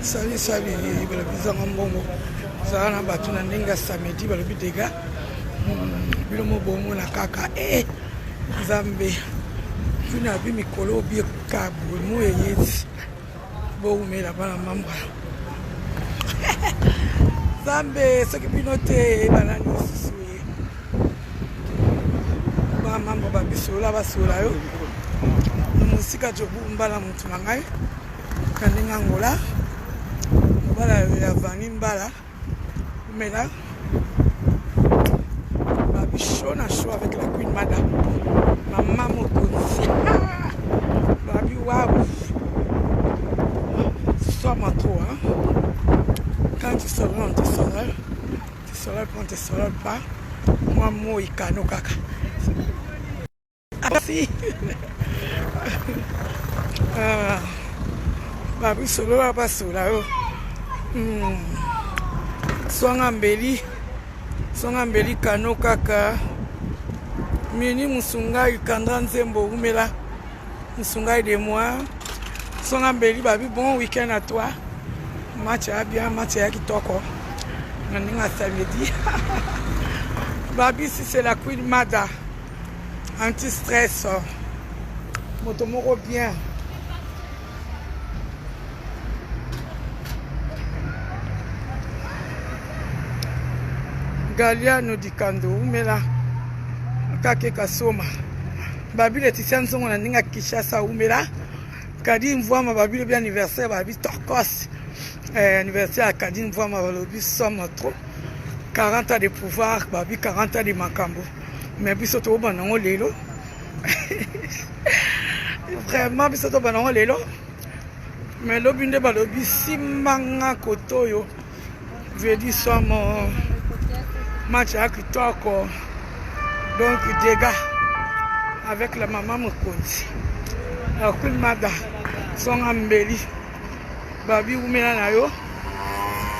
Salut, le bizarre en bongo. Ça a battu un dingue samedi, le but des gars. Le mot bon, la caca. Eh, Zambé. Tu n'as vu mes colos bien cabou, mou et yes. Bon, mais là-bas, la maman. Zambé, ce qui peut noter, banane, maman, babi, sola, basola, yo. Musika jobu, mbala, mutunangai. Kandingangola. Voilà, la vanille mbala. Mais là, babi chaud na chaud avec la queen madame. Maman Mokonzi. Babi waouh. Sois ma trop, hein. Quand tu seras, on te saura. Tu seras quand tu seras pas. Moi, moi, ikano kaka. Ah si. Babi solo la pas solo là. Swangambeli kano kaka mini musungai kandra nzembo umela musungai de moi Swangambeli babi bon week-end à toi match à bien match à kitoko naninga samedi babi si c'est la queen mada anti-stress motomoko bien. Galiano di Kando, umela kake kasoma babi Laetitia Nzongo na ninga Kishasa umela kadi mvwama babi le bien anniversaire babi Torkos anniversaire à kadi mvwama balobi somme trop 40 ans de pouvoir babi 40 ans de makambo mais biso to banango lelo vraiment biso to banango lelo mais lobi nde balobi simanga kotoyo veut dire somme match à Kitoko, donc dégâts avec la maman Mokonzi. La Queen Mada, son ambeli, babi oumela na yo,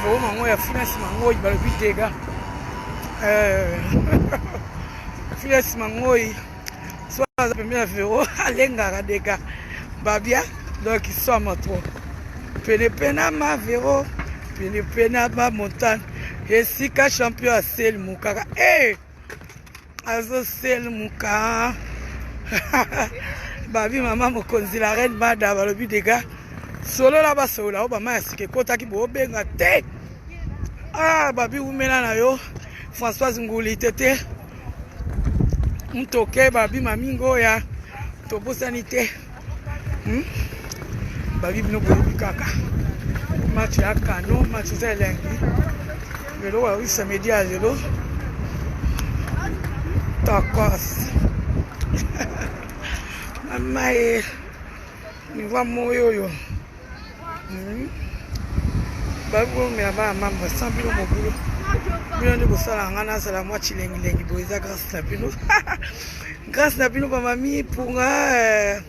bon mango ya finesse mango il babi dégâts. Finesse mango soit la première véro, alengara dégâts. Babia, donc ils sont à trop. Penepena ma véro, penepena ma montagne. Et si ka champion a sel mukaka azo sel muka babi maman Mokonzi la reine mada balobi des gars solo la basola obama asike kota ki bo benga te babi umela na yo Françoise Nguli tete mtoke babi mamingo ya tobosani te babi bino bobi kaka match ya kano match za elengi. Lelo oui samedi à zéro. Tacos. Maman ni va moyo. Babu me aba mamba sans bilo mo bulo. Bilo ndi kosala ngana sala mwa chilengi boiza grâce na bino. Grâce na bino ba mami punga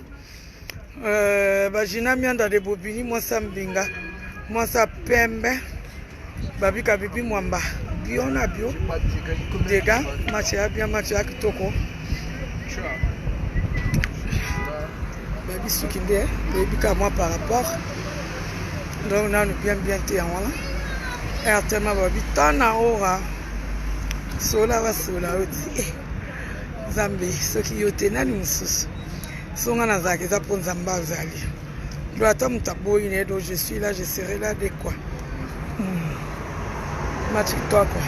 bajina mianda de bobini moi sambinga. Moi sa pembe. Babi kabibi mwamba bio na bio dega match ya bien match ya kitoko babi sukinde babi ka moi par rapport donc on a bien te en voilà RTM babi tana ora sola va sola oti Zambi soki yote nani mususu songa na zake za ponza mbazali do atamutaboyi ne do je suis là je serai là de quoi match toi quoi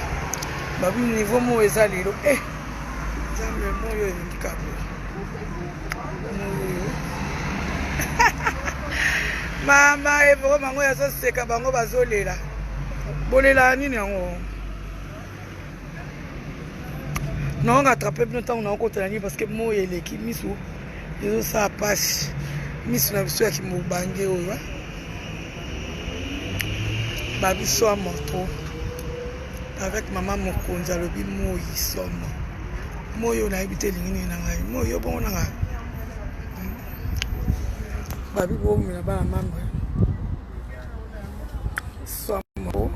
babi niveau mo ezali lo Zambe moyo ndikapo mama evo mango ya soseka bango bazolela bolela nini yango non attraper bien temps on côté ni parce que mo eleki misu ezo sa passe misu na biso ya kimobange oyo babi so morto avec maman Mokonzi alobi moi somo moyo na habité lingini na ngai moyo bon na ngai babi bo mina ba mamba somo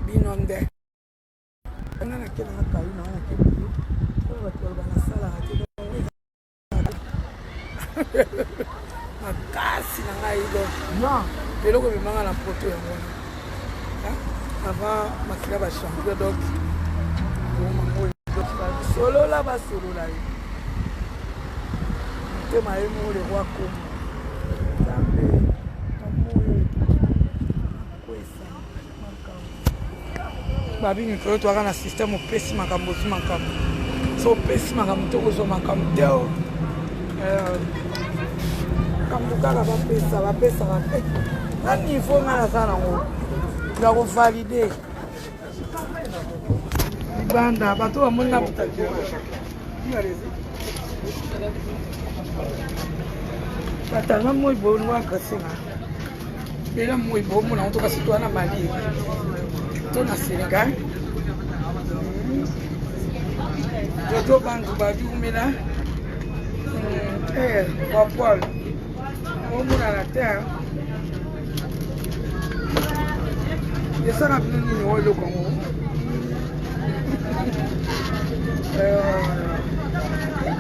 binonde ana na kila kai na ana kila ko watu wana sala hati makasi na ngai do eloko ebimanga na poto yango avant makila bachampion donc solola basolola ye motema ye mo le roi komo nzambe amoyo kwesa makambo babi mikolo twaka na systeme opesi makambo ozwi makambo so opesi makambo te kozwa makambo te makambo kaka bapesaka te na niveau nga naza nango ya kovalide libanda bato bamoni na butaki batanga moi bonwakasenga ela moi bomona ngo tokasi twana mali to na Sénégal jojo bantu babiumela wapoil omona na terre esala bino nini oyo eloko yango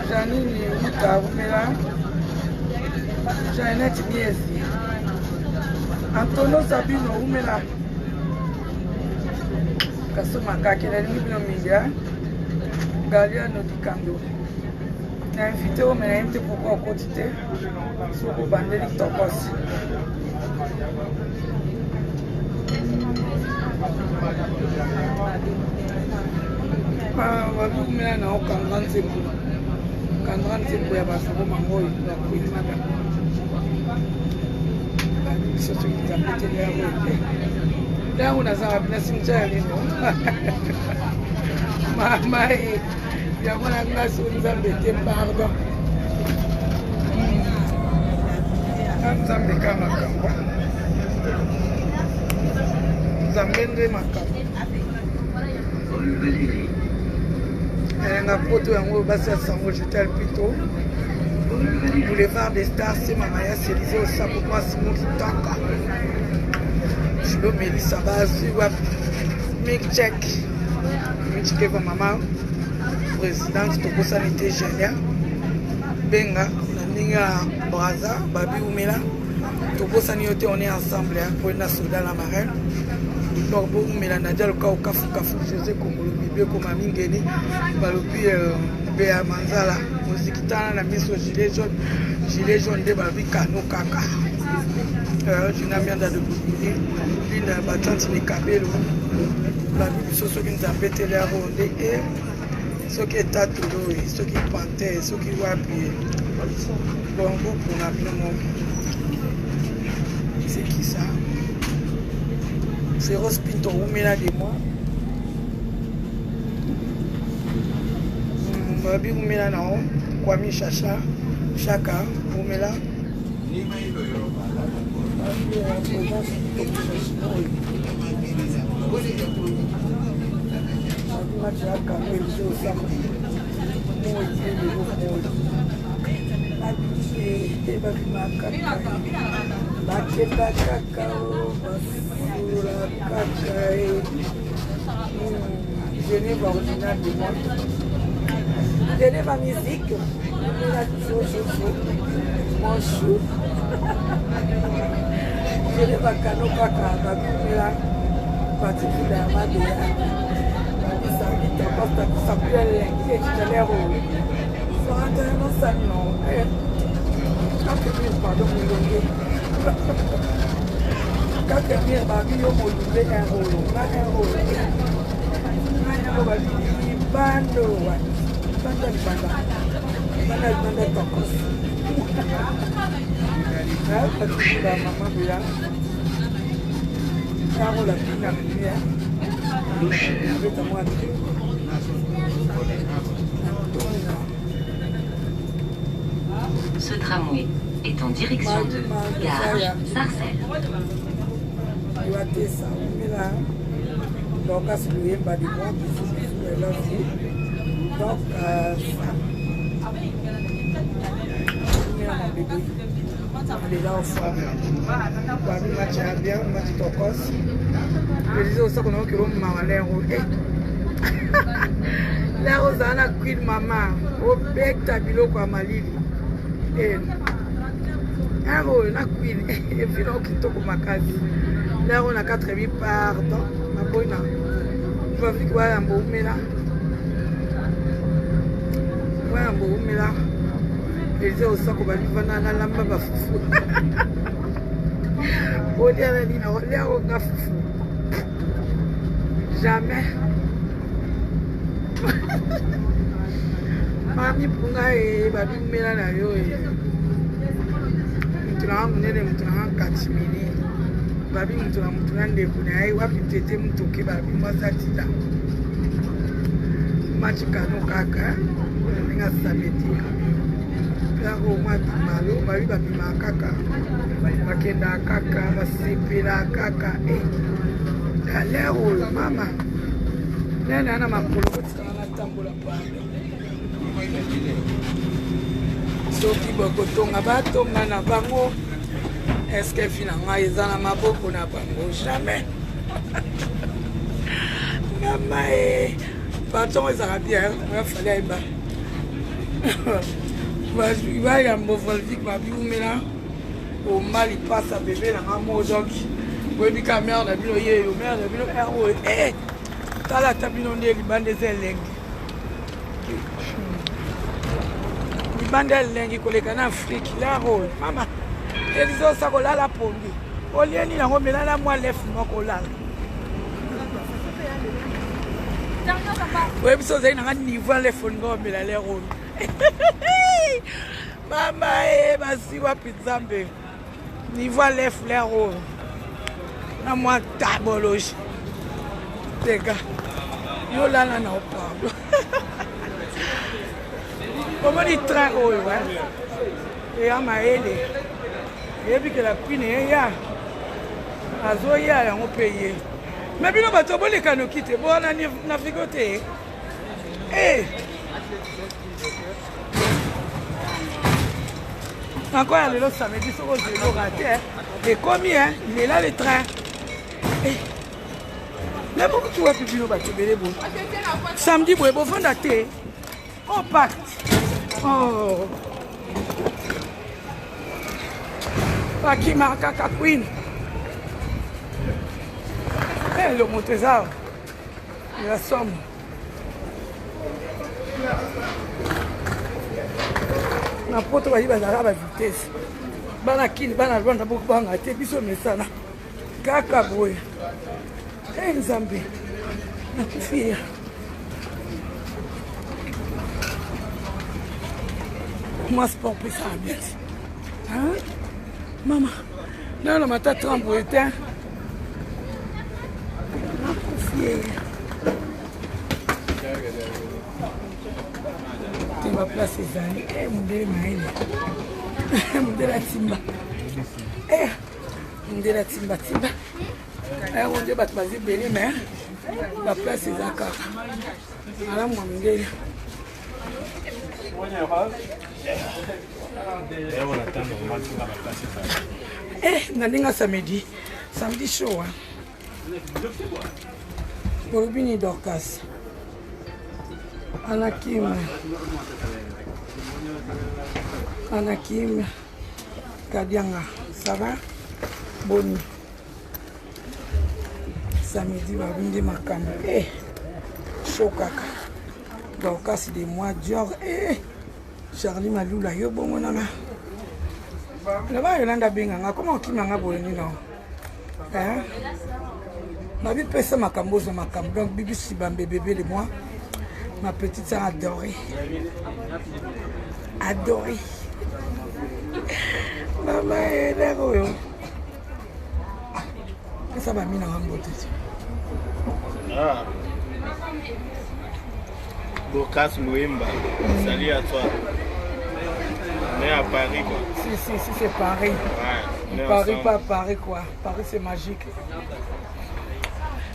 janini uta umela Janet Miezi Antonio Sabino umela kasoma kakela lingi bino mingi Galiano Dikando na invité au mena mte pourquoi okotite soko bandeli tokosi babikumela na okanga nzembo ya basoko mangoyo ya kuilimaka bisoso kitambeteli yango te ntango nazanga binasimca ya lino mama yango na nga so nzambe te pardon nzambe ka makambo nzambe nde makambo elenga poto yango basiasango jetal plutôt boulevard des stars c'est mamaya Élysée osambo mwasi mokitaka julo melisa bazwi wapi mikchek eva mama présidente tokosani te génia benga na ndenge ya braza babi umela tokosani yo te on est ensemble po na soda la marraine donc bo umela nadia loka okafukafu José Kongolo bibie koma mingeni balobi bea manzala moziki tana na miso gilet jaune nde babi kano kaka jina mianda de bubili linda batante mikabelo babi biso soki nzambe tele ya ronde soki etatolo soki panter soki wapi bongo mpona bino moko c'est qui ça Féroce Pinto umela de moi babi umela nao Kwami Chacha Chaka umela bakenda kakao basula kakae Genève original du monde Genève musique la chouchou mon chou Genève kano kaka bakumela particulièrement de bisangita pasta kusapia lengi echitalero santa no sanno pardon kaka mire babi yo molule un rolo bando banda tokos la mama bila karo la pina mia avec moi Ce tramway est en direction de gare Sarcelles. Donc, il est là au fond. Parmi match bien, match tokos. Je disais aussi qu'on a que l'homme m'a l'air au l'air aux ana queen maman au bec tabilo kwa malili. Naro, na queen, et puis là, qui toque ma case. Là, on a 4 vies, pardon, ma bonne. Tu vas voir quoi, un beau méla. Ouais, un beau méla. Et j'ai aussi qu'on va vivre dans la lame, bah, foufou. On est à la ligne, on est à la foufou. Jamais. Mami punga e babi mela na yo e. Mutuna munene mutuna katimini. Babi mutuna ndekuna ai wapi tete mutoke babi mwasatida. Machika no kaka. Ninga sabeti. Yako mwati malo babi makaka. Makenda kaka basipira kaka eh. Dalero mama. Nene ana makolo kutsana tambola panda. Soki bokotonga batonga na bango. Est-ce que finalement ils ont ma boko na bango? Jamais. Maman et baton ils ont bien, il fallait ba. Il va y a un beau volvique ma vie mais là au mal il passe à bébé na mamo donc. Oui bi ka mère na bino ye yo mère na bino ero eh. Tala tabino ndé libande zeleng. Bandel lengi koleka na Afrique la rôle mama elizo sakola la pongi olieni na ngomela la mwa lef moko la webi so zai na niveau lef ngomela le rôle mama basi wa pizambe niveau lef le rôle na mwa taboloji tega yo la na opablo. Comment il train haut, et à ma aide, et puis que la pine est là, à Zoya, on paye. Mais bien, on va tomber les canaux qui étaient bon, on a navigué. Eh! Encore le samedi, sur le raté, et combien il est là le train. Mais pourquoi tu vois plus de bateau, samedi, vous êtes bon, vous êtes on pacte. Oh, aqui marca a Queen. É, o Montezal. E a soma. Na porta vai dar a vitesse. Bana aqui, bana banda pouco banga, até bicho me sana. Caca boia. É Zambi. Na filha. Mas pour plus ça bien. Hein? Maman. Non, ma tête tremble éteint. Tu vas placer ça. Eh, mon bébé maïle. Mon bébé la timba. Eh, mon bébé la timba timba. Eh, mon bébé bat basé belé mais va placer ça car. Alors mon bébé. Eh, nalinga samedi. Samedi show. Borobini Dorcas. Anakim. Kadianga. Ça va? Boni. Samedi, Babindi Makambo. Eh, show kaka. Dorcas de mois Dior. Eh, Charlie Malula, yo bon monanga. Là-bas, Yolanda Benganga, comment qui m'a abonné non? Hein? Ma vie pèse ma cambozo ma cam. Donc, Bibi Sibambe bébé de moi. Ma petite sœur adorée. Adorée. Maman est là, yo. Ça va mis dans un beauté. Ah. Dorcas Mouimba, salut à toi. On est à Paris quoi. Si, c'est Paris. Ouais, Paris, pas Paris quoi. Paris c'est magique.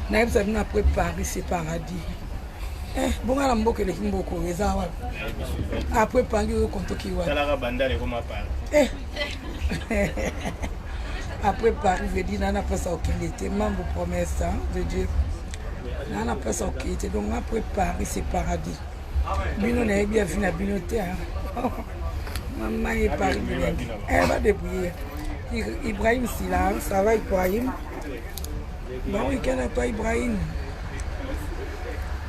Naïm Sabine après Paris c'est paradis. Eh, bon à l'ambo que les films beaucoup les awa. Après Paris au compte qui wa. Ça la banda les comme à Paris. Eh. Après Paris je dis nana pas ça aucun était membre promesse de Dieu. Nana pas ça aucun était donc après Paris c'est paradis. Bino na bien vu na binoté. Maman est Paris. Elle va débrouiller. Ibrahim Silla, ça va Ibrahim? Bon week-end à toi Ibrahim.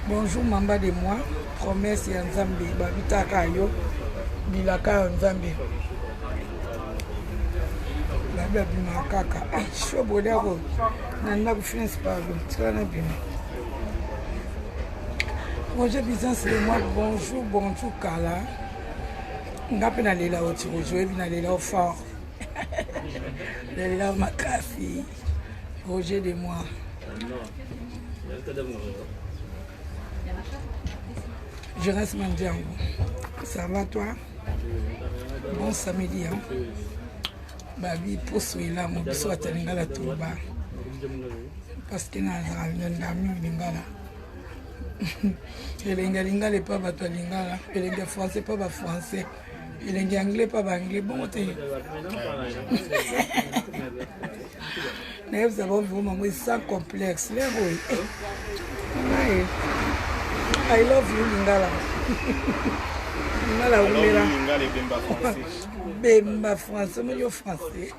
Bonjour Mamba de moi. Promesse ya Nzambe. Babita kayo. Bilaka Nzambe. Babi abima kaka. Show bodako. Nanda kufinance pardon. Tikana bima. Bonjour Byzance de moi. Bonjour Kala. Ngapi na lela oti Roger na lela au fort. Lela Makafi. Roger de moi. Je reste Mandiango. Ça va toi? Bon samedi. Hein? Babi poso ila mo biso atalingala tuba. Parce que na ngami lingala. Elenga lingala pas bato lingala. Elenga français pas ba français. Elenga anglais pas ba anglais. Bon te. Nous avons vraiment sans complexe. Les boy. I love you, Lingala. Lingala, Lingala, Bemba français, mais yo français.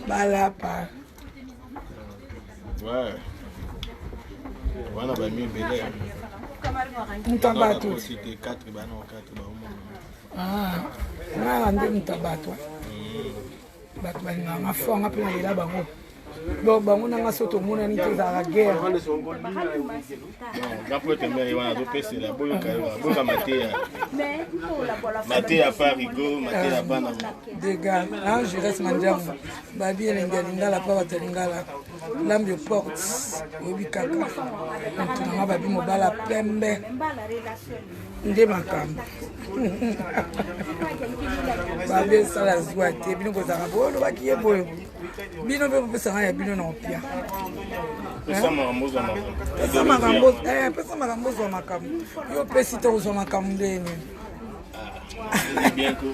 Balapa. Ouais. Voilà, bah, mieux belé. Mutabato. C'était 4, bah non, 4, bah, au moins. Ah, on a un mutabato. Bato balinganga fonga pe na lela bango. Bon, bango nanga soto mona ni teza la guerre. D'après te mère wana do pese la boyo kaiwa. Boka matea. Matea parigo, matea bana. Dégâts. Ah, je reste Mandiango. Babi elenga lingala pa batalingala. Lambe porte. Obi kaka. Ntuna babi mobala pembe. Nde makambo. Babi sala zwa te bino kozanga bolo bakiye boyo. Bino be pesa ya bino na opia. Pesa makambozo na. Pesa makambozo, pesa makambozo wa makambo. Yo pesi to zo makambo ndeni. Bien que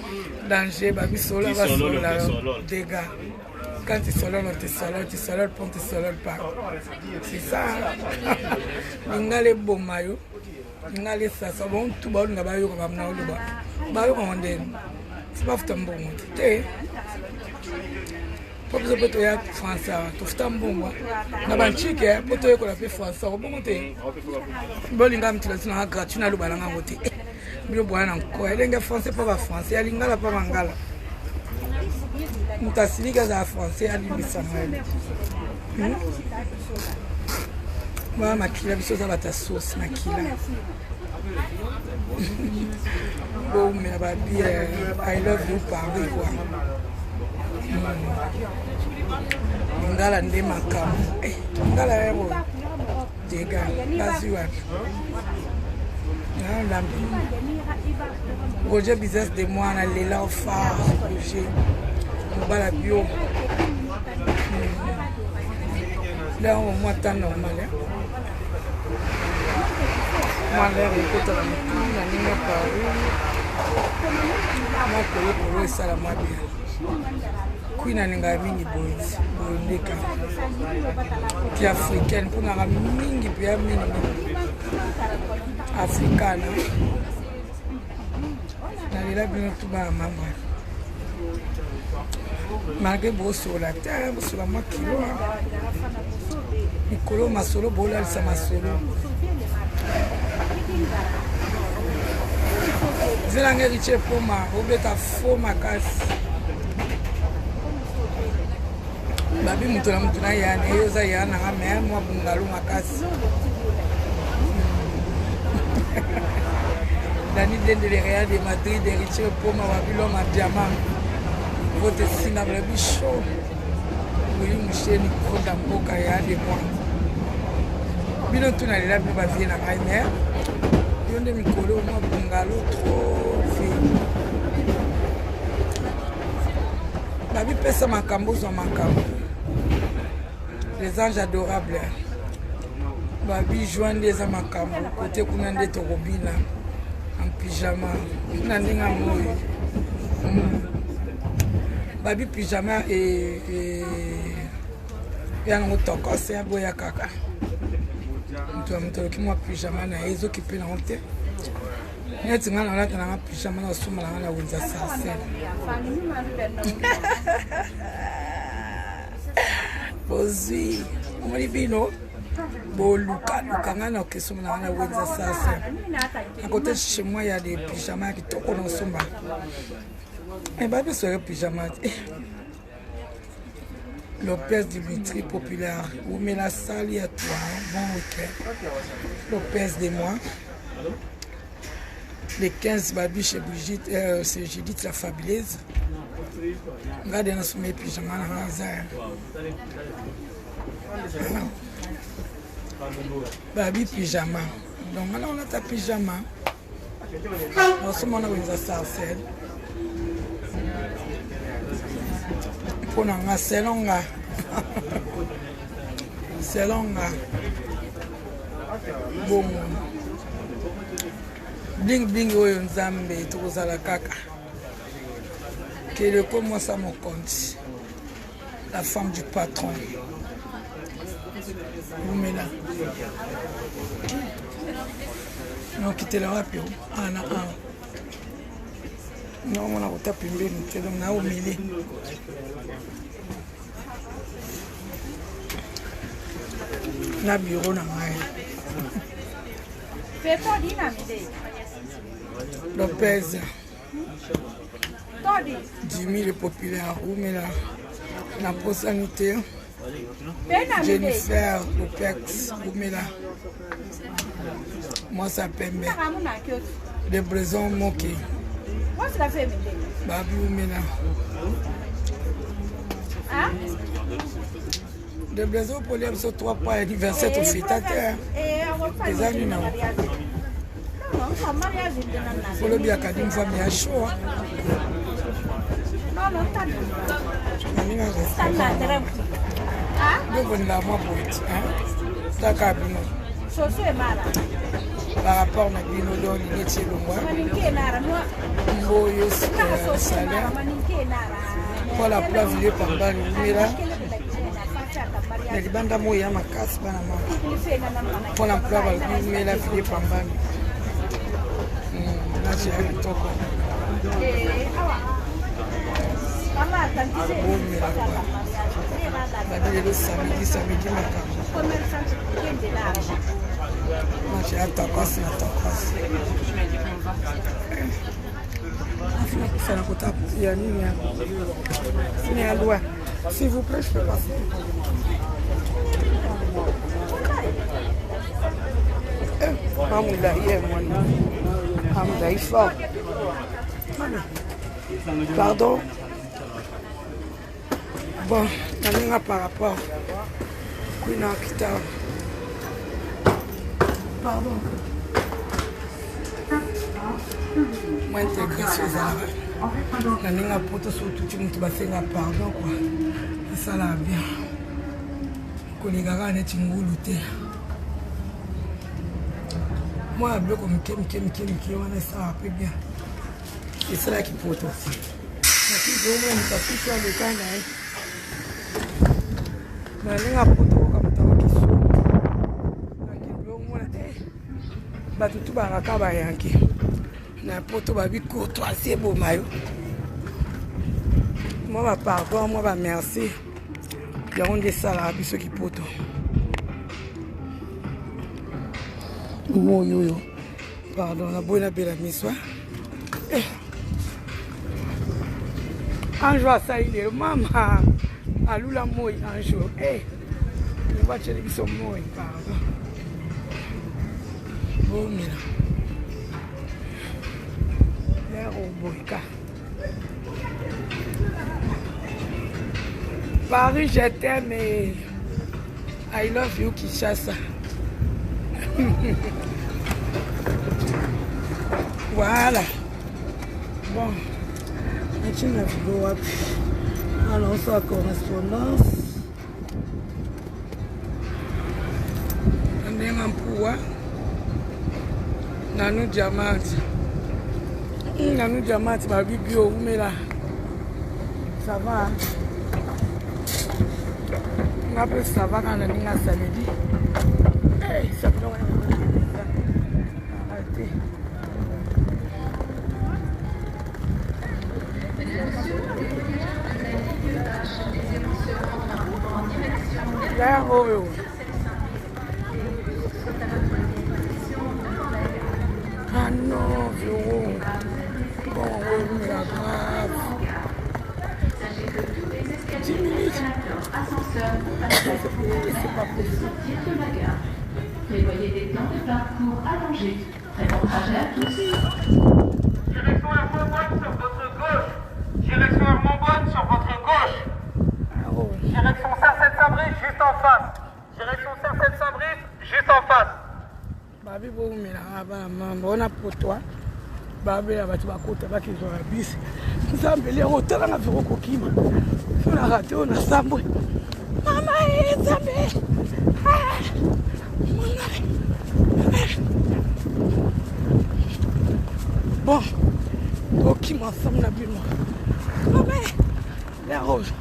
danger babi solo va solo la dégâts. Quand tu solo non tu solo pour tu solo pas. C'est ça. Ngale bomayo. Ngale sasa bon tout ba nga ba yo ko bamna o ba. Ba yo ko ndeni. C'est pas futambo monte. Te. Pour poto ya français, to futambo moi. Na banchike poto yo ko la pe français, o bon te. Bolinga mtila sina gratuit na lo balanga ngote. Bilo bwana nko elenga français pas ba français, ya lingala pas mangala. Mutasilika za français ali bisamale. Moi makila biso za bata sauce makila. Bon mais ba bien I love you Paris quoi. Ngala ndi makamu. Ngala yebo. Dega baziwa. Roger business de moi on a l'élan phare Roger. On va la bio. Là on voit temps normal. Moi là écoute la mouton la ligne par moi pour ça la moi bien. Queen aninga mingi boys ndeka ki africaine pour na mingi bien mingi africana na lila bino tuba mama malgré bosso la terre bosso la moi kilo mikolo masolo bola sa masolo zelanga riche poma obeta foma kasi babi mutuna mutuna yana yoza yana ngame mwa bungalu makasi Dani de Real de Madrid de Richie Poma Babylon ma diamant vote singa brebi show oui mcheni konda mboka ya de moi bino tuna lela bi ba vie na kaime yonde mikolo mwa bungalu trop vie babi pesa makambo zo makambo les anges adorables babi joindre des makambo côté kuna nde tokobina en pyjama na ndinga moyo babi pyjama et yango tokose ya boya kaka mtu mtu kimwa pyjama na ezo kipe na honte Neti nga na lata na pyjama na suma na wenza sasa. Bozi, omoni bino boluka nga na kesuma na wenza sasa. À côté de chez moi, il y a des pyjamas qui tombent en suma. Et bah bien sûr pyjama. Lopez Dimitri populaire. Vous mettez la salle à toi. Bon week-end. Lopez de moi. Les 15 babis chez Brigitte, c'est Judith la fabuleuse. Regardez dans mes pyjamas dans hasard. Babi pyjama. Donc là on a ta pyjama. On se montre dans ça c'est. Pour nous c'est longa. C'est longa. Bon. Bling bling oyo nzambe tokozala kaka. Kele comme moi ça mon compte. La femme du patron. Vous mettez là. Non, quittez la rapio. Ah, non, non, on a retapé une belle, on a au milieu. Na bureau na mai. Lopez. Jimmy le populaire. Où mais là, la prosanité. Jennifer Lopex. Où mais là. Moi ça permet. De Braison moqué. Babi où mais là. De Braison pour les 3 points anniversaire au fêtateur. Les amis non. Pour le bien qu'à une famille à chaud. Donc on a moins poète. Ta cabine. Par rapport à Bino dans l'unité de moi. Mboyo salaire. Pour la place de Pamba, les bandes moya ma casse banama. Pour l'emploi, mais la fille Pamba. Là j'ai eu tout. Le samedi matin. J'ai un tapas, il y a une loi. S'il vous plaît, je peux passer. Pardon. Bon, on a par rapport. Pardon. Moi, intégrer ces arabes. On a poto sur tout le monde qui va pardon. C'est ça là bien. Les gars, on est une moi, je comme on est ça un peu bien. C'est ça là qui poto aussi. Je le temps batutu baraka bayanki na poto babi courtoisie bomayo moi ba pardon moi ba merci yango nde sala biso ki poto moyo pardon na bona bela miswa anjo asaile mama alula moi anjo on va chez biso moi pardon. Oh, mira. Paris, je t'aime et I love you, Kinshasa. Voilà. Bon, maintenant, la vidéo. Alors, ça correspondance. On est en pouvoir. Nanou Diamant. Nanou Diamant, ma bibio, mais là. Ça va. On appelle ça va quand on est à samedi. Ça peut arrêter. Là, oh, oh. Ah non, vieux. Bon, oui, mais la grave. 10 minutes. C'est pas possible. Prévoyez des temps de parcours allongés. Très bon trajet à tous. Direction Hermont-Bonne sur votre gauche. Direction Hermont-Bonne sur votre gauche. Direction Sarcelles-Saint-Brice juste en face. Direction Sarcelles-Saint-Brice juste en face. Babi bomela abana mbona potwa babi abatu bakota bakizwa bisi nzambe le hotela na viko kokima funa rate ona sambwe mama nzambe bon kokima samna bino mama la rose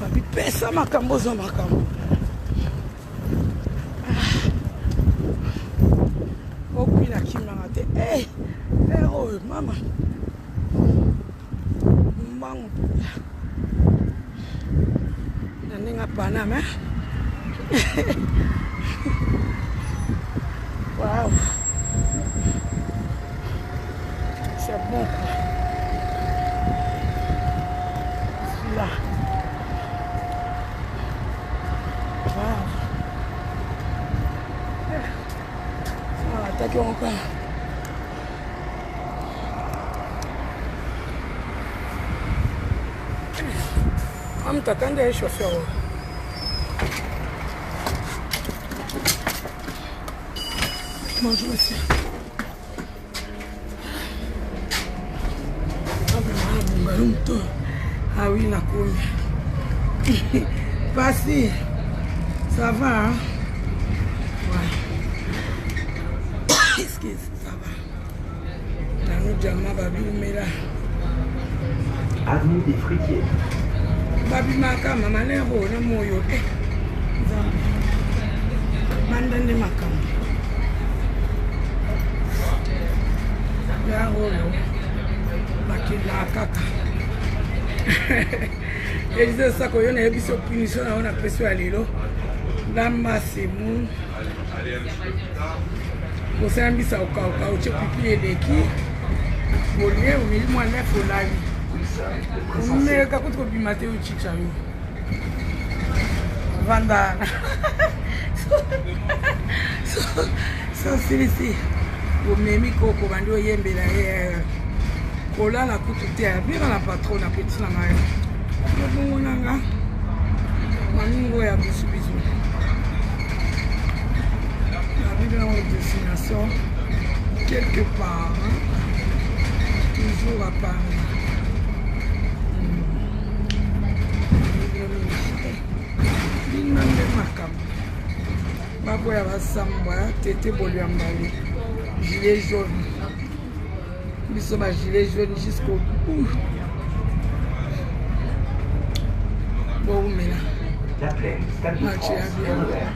babi pesa makambo zo makambo okina kimanga te oh mama mbangu naninga panama wow c'est bon quoi là wow attaquons encore. I'm talking to the chauffeur. Bonjour monsieur. Ah oui, la commune. Passez. Ça va, hein? Ouais. Excuse, ça va. Dans nous, Djama, Babi, Oumela. Avenue des Fruitiers. Babi, Maka, Maman, Léro, le Moyo. Mandande Makam. Ya Rolo. Bakila Kaka. Et je disais ça, quand on a eu cette punition, on a pris sur l'îlot. Lamba, c'est mou. Osambisa ukauka uche pipi eleki bolie umili mwana folali umeka kuti kobimate uchicha yo vandana so silisi omemi koko bandi oyembela ye kolala kutu te abira na patron na petit na ngai bongo nanga maningo ya bisubisu dans une destination quelque part, hein? Toujours à Paris. Baboya basambwa tete boliambali gilet jaune. Biso ba gilet jaune jusqu'au bout. Bon mais là. La plaine, Stade de France, Anvers.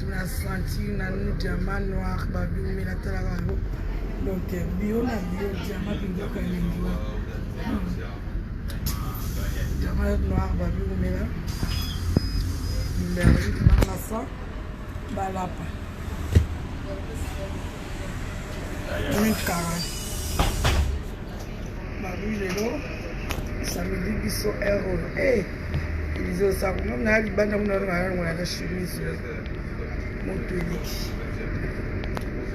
na sentir na nous diamant noir babi mais la tala galo donc bio na bio diamant bingo ka lingo diamant noir babi mais là mais na ça balapa une cara babi lelo samedi biso euro ils ont ça comme on a dit bande on a la chemise Montpellier.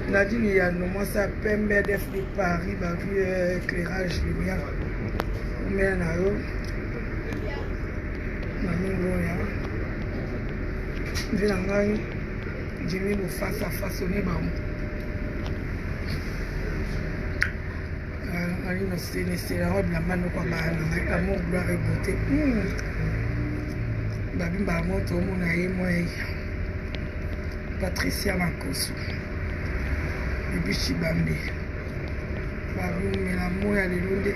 Nadine il y a non moi ça pembe de Paris ba vu éclairage lumière. Mais na yo. Mamingo ya. Vila ngai Jimmy le face à façonner ba. Ali no c'est la robe la mano kwa ba na amour gloire et beauté. babimba moto omona ye moi Patricia Makoso Bibi Chibambe babimela moya lelo nde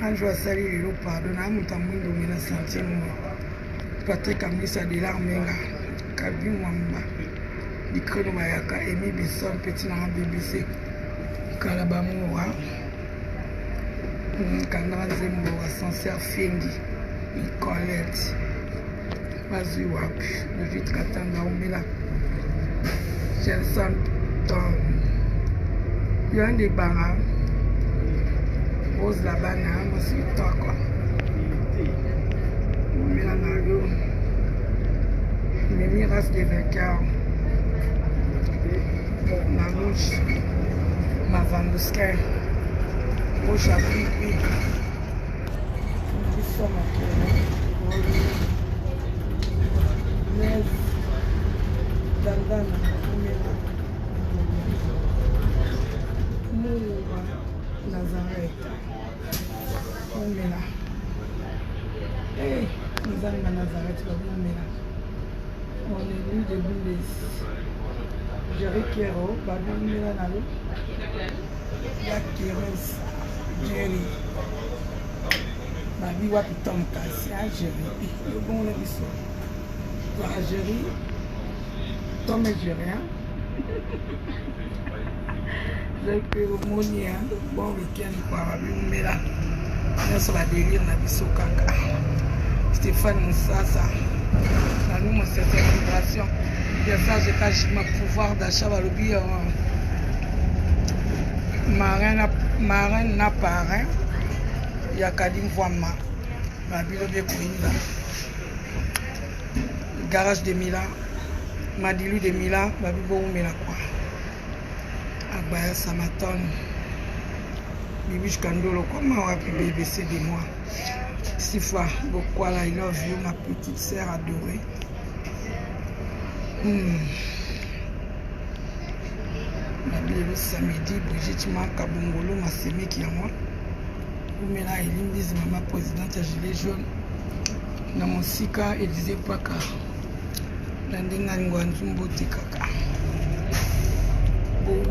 anjo asali lelo pardon na moto amwindo mena sentimo Patrick Amisa de l'Armenga Kabi Mwamba Dikono Mayaka Emi Bisson Petit na BBC Kalabamoura Kandra Zembo Sincère Fengi Nicolette Bazui Wapi David Katanga Omela Jenson Tom Yohan de Bara Rose Labana Mosi Toko Omela Nago Mimi Race des Vainqueurs Mamouche Mavandousker Roche Afrique Dandana Omela Moura Nazareth Omela nous allons à Nazareth Omela on est venu de Boulez Jerry Kero Babi Omela Nalo Yak Keros Jerry Babi Wapi Tom Kasi Jerry le bon le biso Jerry Tom et Jerry j'ai pu remonter bon week-end quoi Babi Omela sur la délire na biso kaka Stéphane Moussassa nous mon cette vibration de ça j'ai pas mon pouvoir d'achat va le bien marin n'a parrain il y a Kadim Voima ma bilo de Kouinda garage de Milan Madilu de Milan ma bibo Omela quoi Abaya Samaton Bibi Kandolo comment on a pu BBC de moi 6 fois beaucoup là I love you ma petite sœur adorée le samedi Brigitte Maka Bongolo ma semi qui à moi Omela Elimbizi maman présidente à gilet jaune na mosika et disait pas ka ndinga ngwanzumbo tikaka bon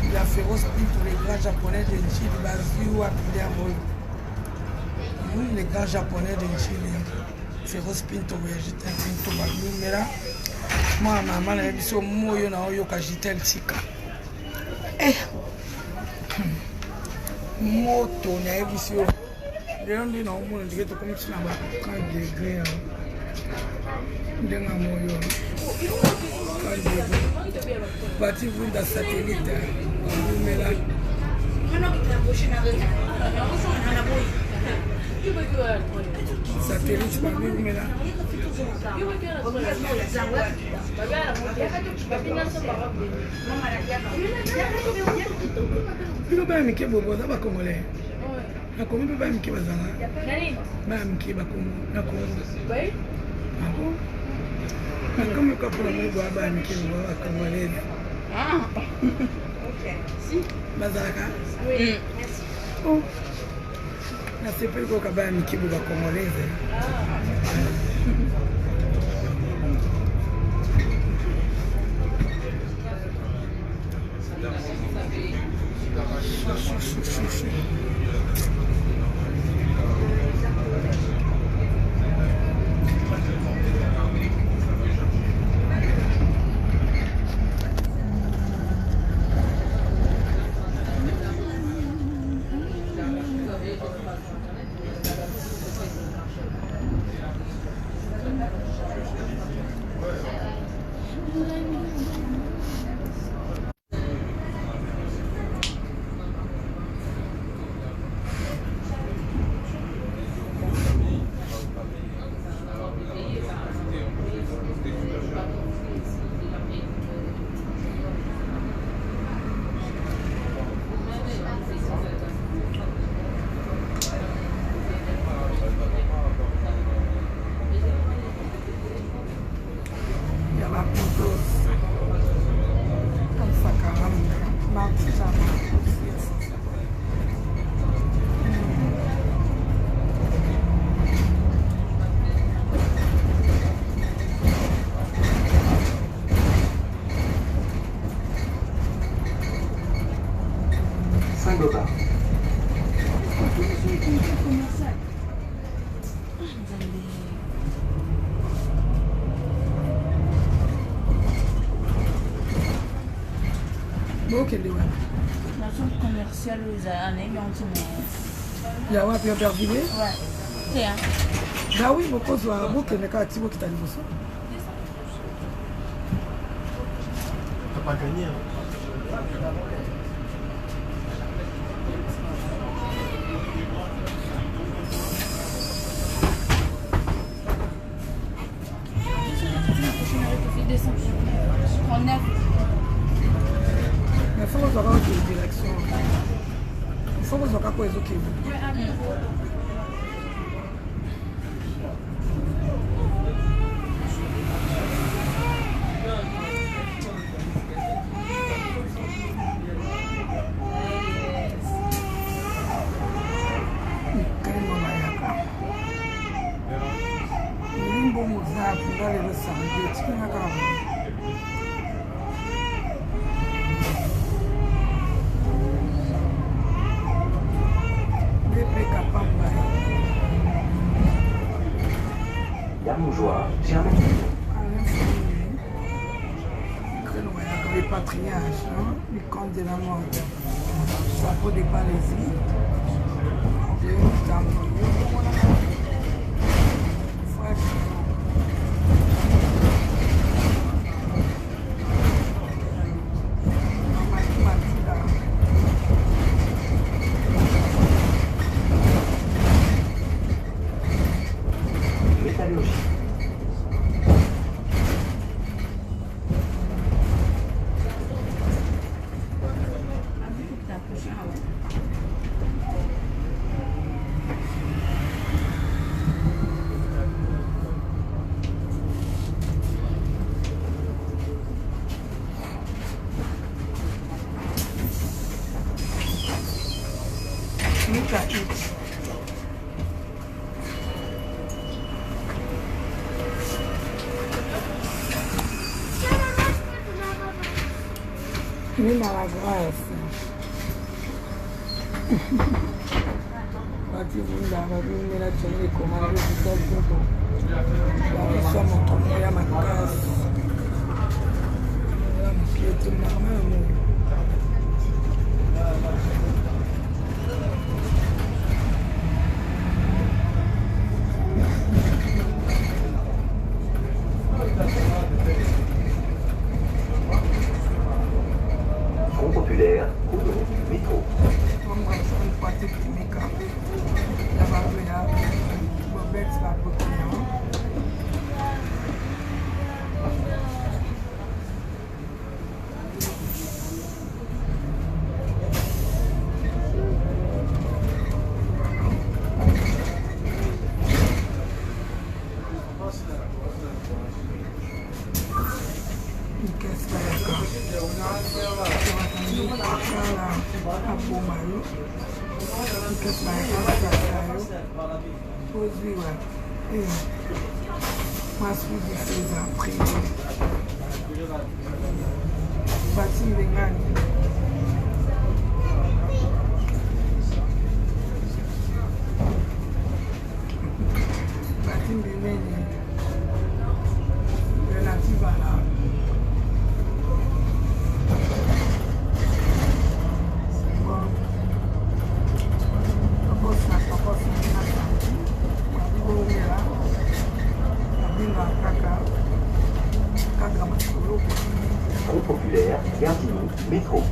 il y a féroce pour les grands japonais de Chili, Baziou, les grands japonais de Chili, féroce pinto, j'étais un pinto, mais là, moi, maman, elle a dit son mot, il y a eu un jitel tika. Moto, il y a eu un Leon dit non, on dit que comme si on a 30 degrés. Parti vous dans satellite. Omela. Satellite, Babi Omela. Il va me kébo boza ba congolais. Na Congo peut pas me kéba zana. Nani? Ba me kéba Congo, na Congo. Oui. Ah bon? Comme quand pour le bois ba me kéba ba congolais. Ah. OK. Si. Bazaka? Oui. Merci. Oh. Na c'est pas quoi ba me kéba ba congolais. Ok, les ouais. La zone commerciale aux années, Il y a un peu Aubervilliers? Ouais. C'est un. Bah oui, beaucoup de beaucoup de cas qui t'a dit ça. T'as pas gagné. Mais il faut que vous ayez une direction. Il faut que vous ayez une direction. Yamoujouard, Germaine. Les patriarches, les contes de la mort, chapeau des Palésies, Métallurgie. Même à la grâce. Fonds populaire, Coudon, métro. Fonds populaire, Gardini, métro.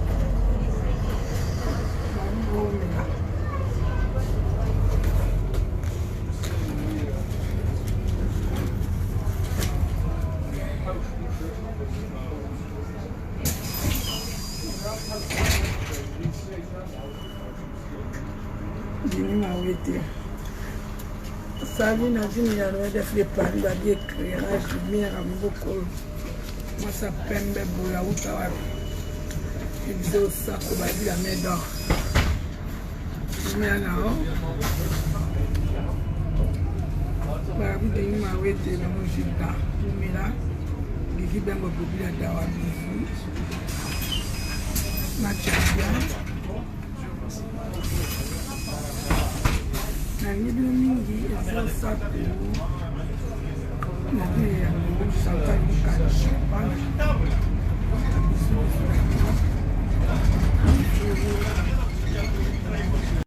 Salut Nadine, il y a des plans d'éclairage, lumière à beaucoup. Moi, ça pembe boula ou ça va. Il dit au sac, on va dire la main d'or. Mais là, bah, vous avez ma ouété dans mon gita. Mais là, il dit bien que vous pouvez avoir des filles. Ma tchabia. Na nido mingi eza sapo na ye ya santa likani champagne